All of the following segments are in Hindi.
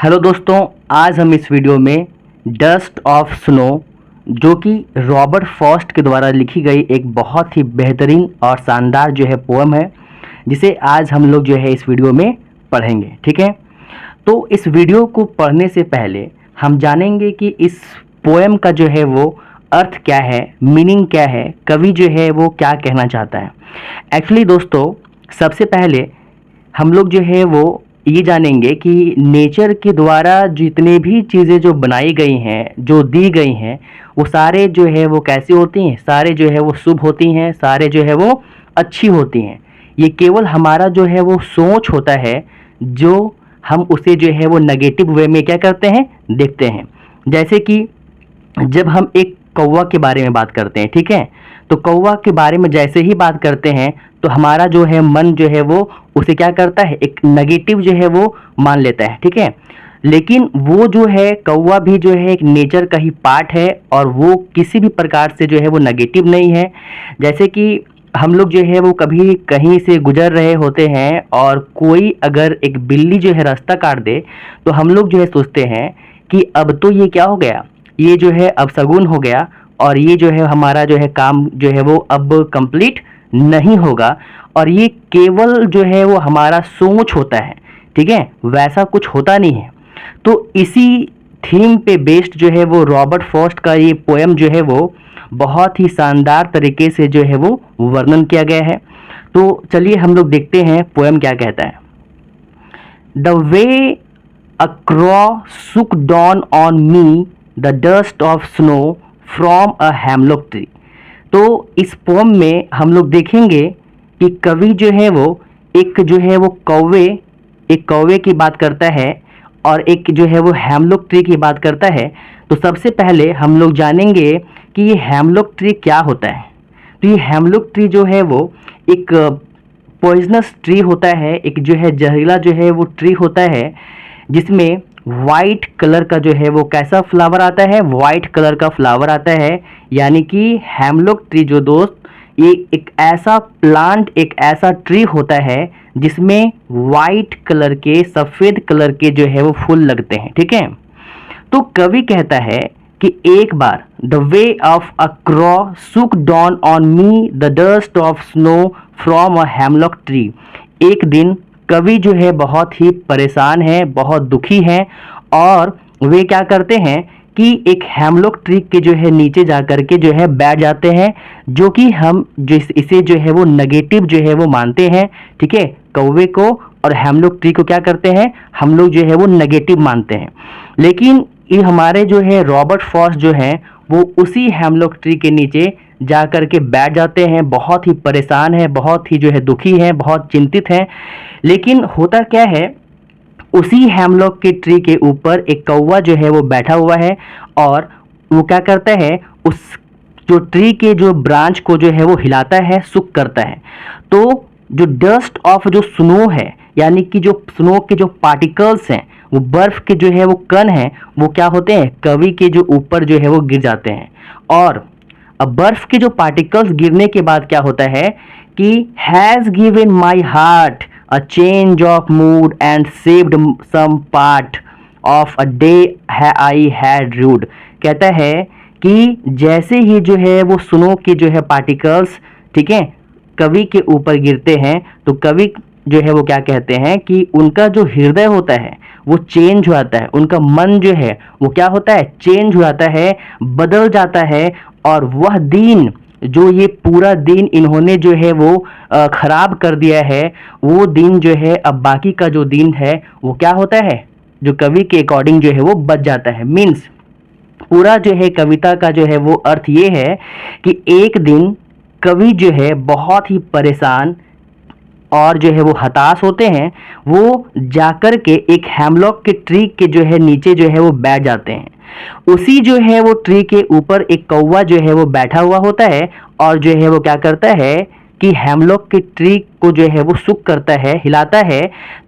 हेलो दोस्तों, आज हम इस वीडियो में डस्ट ऑफ स्नो जो कि रॉबर्ट फ्रॉस्ट के द्वारा लिखी गई एक बहुत ही बेहतरीन और शानदार जो है पोएम है, जिसे आज हम लोग जो है इस वीडियो में पढ़ेंगे। ठीक है, तो इस वीडियो को पढ़ने से पहले हम जानेंगे कि इस पोएम का जो है वो अर्थ क्या है, मीनिंग क्या है, कवि जो है वो क्या कहना चाहता है। एक्चुअली दोस्तों, सबसे पहले हम लोग जो है वो ये जानेंगे कि नेचर के द्वारा जितने भी चीज़ें जो बनाई गई हैं, जो दी गई हैं, वो सारे जो है वो कैसी होती हैं, सारे जो है वो शुभ होती हैं, सारे जो है वो अच्छी होती हैं। ये केवल हमारा जो है वो सोच होता है, जो हम उसे जो है वो नेगेटिव वे में क्या करते हैं, देखते हैं। जैसे कि जब हम एक कौवा के बारे में बात करते हैं, ठीक है, तो कौवा के बारे में जैसे ही बात करते हैं तो हमारा जो है मन जो है वो उसे क्या करता है, एक नेगेटिव जो है वो मान लेता है। ठीक है, लेकिन वो जो है कौवा भी जो है एक नेचर का ही पार्ट है और वो किसी भी प्रकार से जो है वो नेगेटिव नहीं है। जैसे कि हम लोग जो है वो कभी कहीं से गुजर रहे होते हैं और कोई अगर एक बिल्ली जो है रास्ता काट दे तो हम लोग जो है सोचते हैं कि अब तो ये क्या हो गया, ये जो है अब शगुन हो गया और ये जो है हमारा जो है काम जो है वो अब कंप्लीट नहीं होगा, और ये केवल जो है वो हमारा सोच होता है। ठीक है, वैसा कुछ होता नहीं है। तो इसी थीम पे बेस्ड जो है वो रॉबर्ट फ्रॉस्ट का ये पोएम जो है वो बहुत ही शानदार तरीके से जो है वो वर्णन किया गया है। तो चलिए हम लोग देखते हैं पोएम क्या कहता है। द वे अ क्रॉ सुक down on me the dust of snow from a hemlock tree. तो इस पोम में हम लोग देखेंगे कि कवि जो है वो एक जो है वो एक कौवे की बात करता है और एक जो है वो हेमलॉक ट्री की बात करता है। तो सबसे पहले हम लोग जानेंगे कि ये हेमलॉक ट्री क्या होता है। तो ये हेमलॉक ट्री जो है वो एक पॉइजनस ट्री होता है, एक जो है जहरीला जो है वो ट्री होता है, जिसमें वाइट कलर का जो है वो कैसा फ्लावर आता है, वाइट कलर का फ्लावर आता है। यानी कि हेमलॉक ट्री जो दोस्त, ये एक ऐसा प्लांट, एक ऐसा ट्री होता है जिसमें वाइट कलर के, सफ़ेद कलर के जो है वो फूल लगते हैं। ठीक है, तो कवि कहता है कि एक बार द वे ऑफ अ क्रॉ सुक down on me the dust of snow from a hemlock tree. एक दिन कवि जो है बहुत ही परेशान है, बहुत दुखी है, और वे क्या करते हैं कि एक हेमलॉक ट्री के जो है नीचे जा कर के जो है बैठ जाते हैं, जो कि हम इसे जो है वो नेगेटिव जो है वो मानते हैं। ठीक है, कौवे को और हेमलॉक ट्री को क्या करते हैं, हम लोग जो है वो नेगेटिव मानते हैं। लेकिन ये हमारे जो है रॉबर्ट फ्रॉस्ट जो है वो उसी हेमलॉक ट्री के नीचे जा कर के बैठ जाते हैं, बहुत ही परेशान है, बहुत ही जो है दुखी है, बहुत चिंतित है। लेकिन होता क्या है, उसी हेमलॉक के ट्री के ऊपर एक कौवा जो है वो बैठा हुआ है और वो क्या करता है, उस जो ट्री के जो ब्रांच को जो है वो हिलाता है, सुक करता है। तो जो डस्ट ऑफ जो स्नो है, यानी कि जो स्नो के जो पार्टिकल्स हैं, वो बर्फ के जो है वो कण हैं, वो क्या होते हैं, कवि के जो ऊपर जो है वो गिर जाते हैं। और अब बर्फ के जो पार्टिकल्स गिरने के बाद क्या होता है कि has given my heart a change of mood and saved some part of a day I had rued. कहता है कि जैसे ही जो है वो स्नो के जो है पार्टिकल्स, ठीक है, कवि के ऊपर गिरते हैं, तो कवि जो है वो क्या कहते हैं कि उनका जो हृदय होता है वो चेंज हो जाता है, उनका मन जो है वो क्या होता है, चेंज हो जाता है, बदल जाता है। और वह दिन, जो ये पूरा दिन इन्होंने जो है वो खराब कर दिया है, वो दिन जो है अब बाकी का जो दिन है वो क्या होता है, जो कवि के अकॉर्डिंग जो है वो बच जाता है। मीन्स पूरा जो है कविता का जो है वो अर्थ ये है कि एक दिन कवि जो है बहुत ही परेशान और जो है वो हताश होते हैं, वो जाकर के एक हेमलॉक के ट्री के जो है नीचे जो है वो बैठ जाते हैं। उसी जो है वो ट्री के ऊपर एक कौवा जो है वो बैठा हुआ होता है और जो है वो क्या करता है कि हेमलॉक के ट्री को जो है वो सुक करता है, हिलाता है।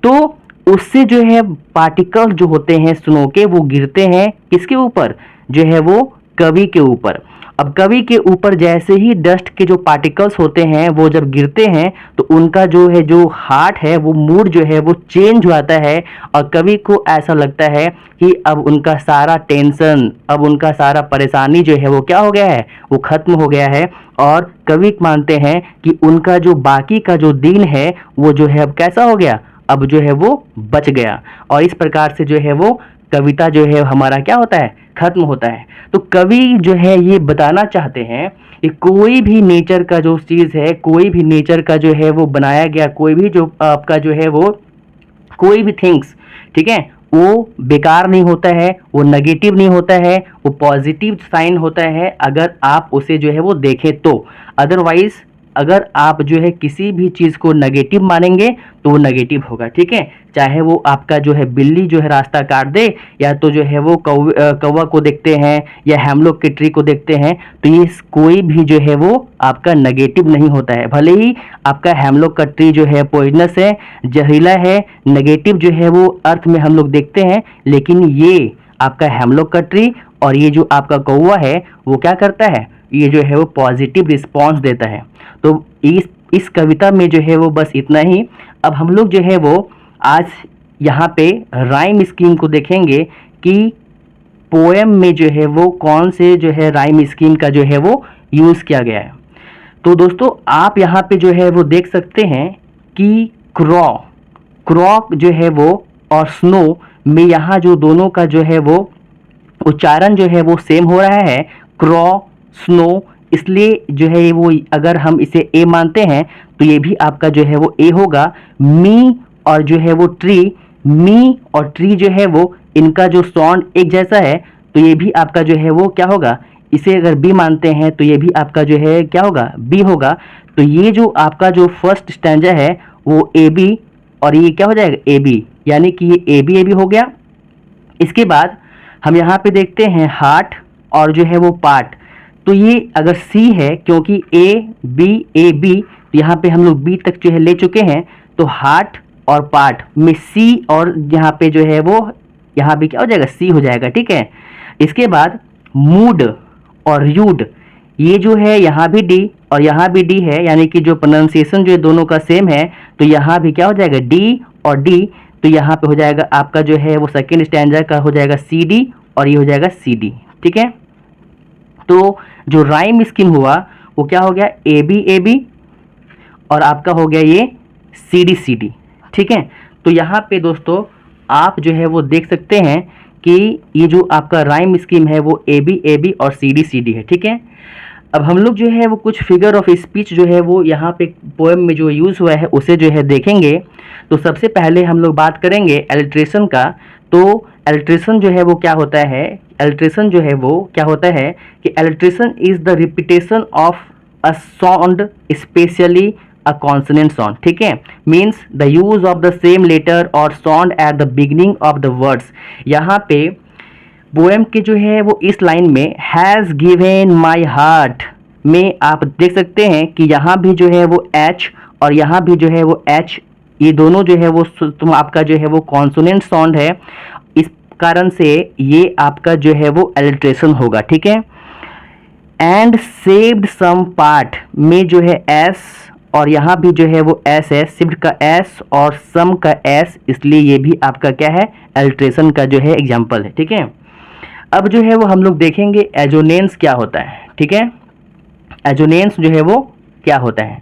तो उससे जो है पार्टिकल जो होते हैं स्नो के, वो गिरते हैं किसके ऊपर, जो है वो कवि के ऊपर। अब कवि के ऊपर जैसे ही डस्ट के जो पार्टिकल्स होते हैं वो जब गिरते हैं तो उनका जो है जो हार्ट है वो मूड जो है वो चेंज हो जाता है और कवि को ऐसा लगता है कि अब उनका सारा टेंशन, अब उनका सारा परेशानी जो है वो क्या हो गया है, वो खत्म हो गया है। और कवि मानते हैं कि उनका जो बाकी का जो दिन है वो जो है अब कैसा हो गया, अब जो है वो बच गया। और इस प्रकार से जो है वो कविता जो है हमारा क्या होता है, खत्म होता है। तो कवि जो है ये बताना चाहते हैं कि कोई भी नेचर का जो चीज़ है, कोई भी नेचर का जो है वो बनाया गया, कोई भी जो आपका जो है वो कोई भी थिंग्स, ठीक है, वो बेकार नहीं होता है, वो नेगेटिव नहीं होता है, वो पॉजिटिव साइन होता है अगर आप उसे जो है वो देखें तो। अदरवाइज अगर आप जो है किसी भी चीज़ को नेगेटिव मानेंगे तो वो नेगेटिव होगा, ठीक है। चाहे वो आपका जो है बिल्ली जो है रास्ता काट दे, या तो जो है वो कौवा को देखते हैं या हेमलॉक के ट्री को देखते हैं, तो ये कोई भी जो है वो आपका नेगेटिव नहीं होता है। भले ही आपका हेमलॉक का ट्री जो है पॉइजनस है, जहरीला है, नेगेटिव जो है वो अर्थ में हम लोग देखते हैं, लेकिन ये आपका हेमलॉक का ट्री और ये जो आपका कौवा है वो क्या करता है, ये जो है वो पॉजिटिव रिस्पॉन्स देता है। तो इस कविता में जो है वो बस इतना ही। अब हम लोग जो है वो आज यहाँ पे राइम स्कीम को देखेंगे कि पोएम में जो है वो कौन से जो है राइम स्कीम का जो है वो यूज़ किया गया है। तो दोस्तों आप यहाँ पे जो है वो देख सकते हैं कि क्रॉ क्रॉ जो है वो और स्नो में यहाँ जो दोनों का जो है वो उच्चारण जो है वो सेम हो रहा है, क्रॉ स्नो। इसलिए जो है वो अगर हम इसे ए मानते हैं तो ये भी आपका जो है वो ए होगा। मी और जो है वो ट्री, मी और ट्री जो है वो इनका जो साउंड एक जैसा है, तो ये भी आपका जो है वो क्या होगा, इसे अगर बी मानते हैं तो ये भी आपका जो है क्या होगा, बी होगा। तो ये जो आपका जो फर्स्ट स्टैंजा है वो ए बी और ये क्या हो जाएगा, ए बी, यानी कि ये ए बी हो गया। इसके बाद हम यहाँ पे देखते हैं हार्ट और जो है वो पार्ट, तो ये अगर सी है क्योंकि ए बी तो यहाँ पे हम लोग बी तक जो है ले चुके हैं, तो हार्ट और पार्ट में सी और यहाँ पे जो है वो यहाँ भी क्या हो जाएगा, सी हो जाएगा, ठीक है। इसके बाद मूड और यूड, ये जो है यहाँ भी डी और यहाँ भी डी है, यानी कि जो प्रोनाउंसिएशन जो है दोनों का सेम है, तो यहाँ भी क्या हो जाएगा, डी और डी, तो यहाँ पे हो जाएगा आपका जो है वो सेकेंड स्टैंडा का हो जाएगा सी डी और ये हो जाएगा सी डी, ठीक है। तो जो राइम स्कीम हुआ वो क्या हो गया, ए बी और आपका हो गया ये सी डी, ठीक है। तो यहाँ पे दोस्तों आप जो है वो देख सकते हैं कि ये जो आपका राइम स्कीम है वो ए बी और सी डी है, ठीक है। अब हम लोग जो है वो कुछ फिगर ऑफ स्पीच जो है वो यहाँ पे पोएम में जो यूज़ हुआ है उसे जो है देखेंगे। तो सबसे पहले हम लोग बात करेंगे एलिट्रेशन का। तो एलिट्रेशन जो है वो क्या होता है, एलिट्रेशन जो है वो क्या होता है कि alliteration is the repetition of a sound specially a consonant sound, ठीक है, means the use of the same letter और sound at the beginning of the words. यहाँ पे पोएम के जो है वो इस लाइन में हैज़ गिवन माई हार्ट में आप देख सकते हैं कि यहाँ भी जो है वो एच और यहाँ भी जो है वो एच, ये दोनों जो है वो आपका जो है वो कॉन्सोनेंट साउंड है, इस कारण से ये आपका जो है वो एलिट्रेशन होगा, ठीक है। एंड सेव्ड सम पार्ट में जो है एस और यहाँ भी जो है वो एस है, सिफ्ट का एस और सम का एस, इसलिए ये भी आपका क्या है, एलिट्रेशन का जो है एग्जाम्पल है, ठीक है। अब जो है वो हम लोग देखेंगे एजोनेंस क्या होता है, ठीक है। एजोनेंस जो है वो क्या होता है,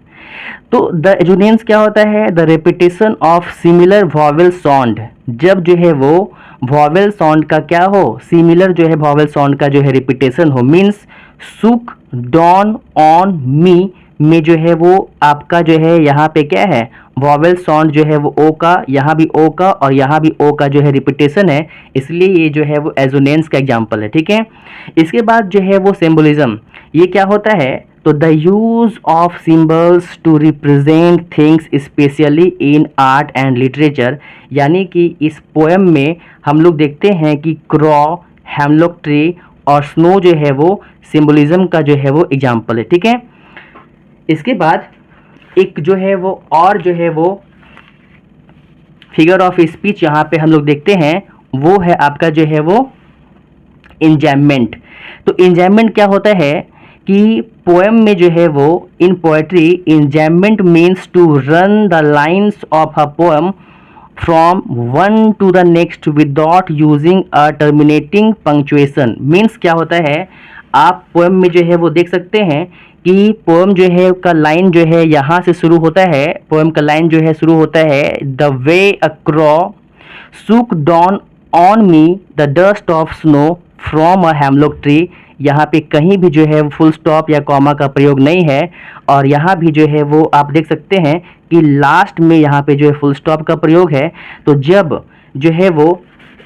तो द एजोनेंस क्या होता है, the repetition of similar vowel sound. जब जो है वो वॉवेल साउंड का क्या हो, सिमिलर जो है वॉवेल साउंड का जो है रिपीटेशन हो, मीन्स सुक डॉन ऑन मी में जो है वो आपका जो है यहाँ पे क्या है, वॉवेल साउंड जो है वो ओ का, यहाँ भी ओ का और यहाँ भी ओ का जो है रिपीटेशन है, इसलिए ये जो है वो एजोनेंस का एग्जांपल है, ठीक है। इसके बाद जो है वो सिंबलिज्म, ये क्या होता है, तो the use of symbols to represent things specially in art and literature, यानी कि इस पोएम में हम लोग देखते हैं कि क्रॉ, हेमलॉक ट्री और स्नो जो है वो सिंबलिज्म का जो है वो एग्जाम्पल है, ठीक है। इसके बाद एक जो है वो और जो है वो फिगर ऑफ स्पीच यहाँ पे हम लोग देखते हैं, वो है आपका जो है वो इंजैममेंट। तो इंजैममेंट क्या होता है कि पोएम में जो है वो in poetry enjambment means to run the lines of a poem from one to the next without using a terminating punctuation. Means क्या होता है, आप पोएम में जो है वो देख सकते हैं कि पोएम जो है का लाइन जो है यहाँ से शुरू होता है, पोएम का लाइन जो है शुरू होता है the way a crow shook down on me the dust of snow from a hemlock tree. यहाँ पे कहीं भी जो है फुल स्टॉप या कॉमा का प्रयोग नहीं है, और यहाँ भी जो है वो आप देख सकते हैं कि लास्ट में यहाँ पे जो है फुल स्टॉप का प्रयोग है। तो जब जो है वो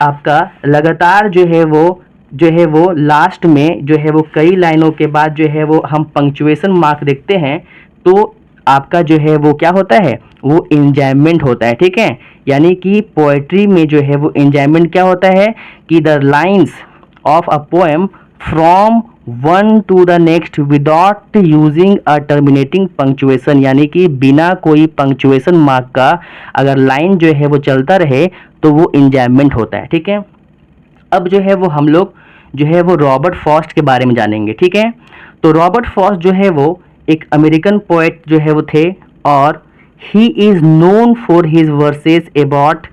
आपका लगातार जो है वो लास्ट में जो है वो कई लाइनों के बाद जो है वो हम पंक्चुएशन मार्क देखते हैं, तो आपका जो है वो क्या होता है, वो इंजॉयमेंट होता है। ठीक है, यानी कि पोएट्री में जो है वो इंजॉयमेंट क्या होता है कि the lines of a poem from one to the next without using a terminating punctuation, यानी कि बिना कोई पंक्चुएशन मार्क का अगर लाइन जो है वो चलता रहे तो वो इंजॉयमेंट होता है। ठीक है, अब जो है वो हम लोग जो है वो रॉबर्ट फॉस्ट के बारे में जानेंगे। ठीक है, तो रॉबर्ट फॉस्ट जो है वो एक अमेरिकन पोएट जो है वो थे, और he is known for his verses about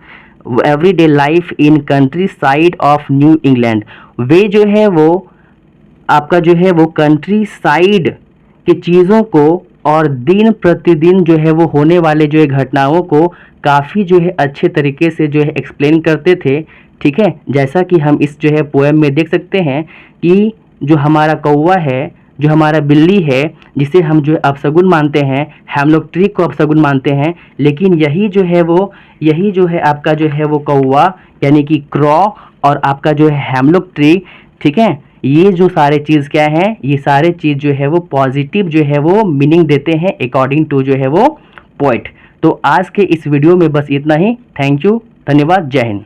everyday life in countryside of New England. वे जो है वो आपका जो है वो कंट्री साइड की चीज़ों को और दिन प्रतिदिन जो है वो होने वाले जो है घटनाओं को काफ़ी जो है अच्छे तरीके से जो है एक्सप्लेन करते थे। ठीक है, जैसा कि हम इस जो है पोएम में देख सकते हैं कि जो हमारा कौवा है, जो हमारा बिल्ली है, जिसे हम जो है अपशगुन मानते हैं, हेमलॉक ट्री को अपशगुन मानते हैं, लेकिन यही जो है आपका जो है वो कौवा यानी कि क्रॉ और आपका जो है हेमलॉक ट्री, ठीक है, ये जो सारे चीज़ क्या हैं, ये सारे चीज़ जो है वो पॉजिटिव जो है वो मीनिंग देते हैं अकॉर्डिंग टू जो है वो पोएट। तो आज के इस वीडियो में बस इतना ही। थैंक यू, धन्यवाद, जय हिंद।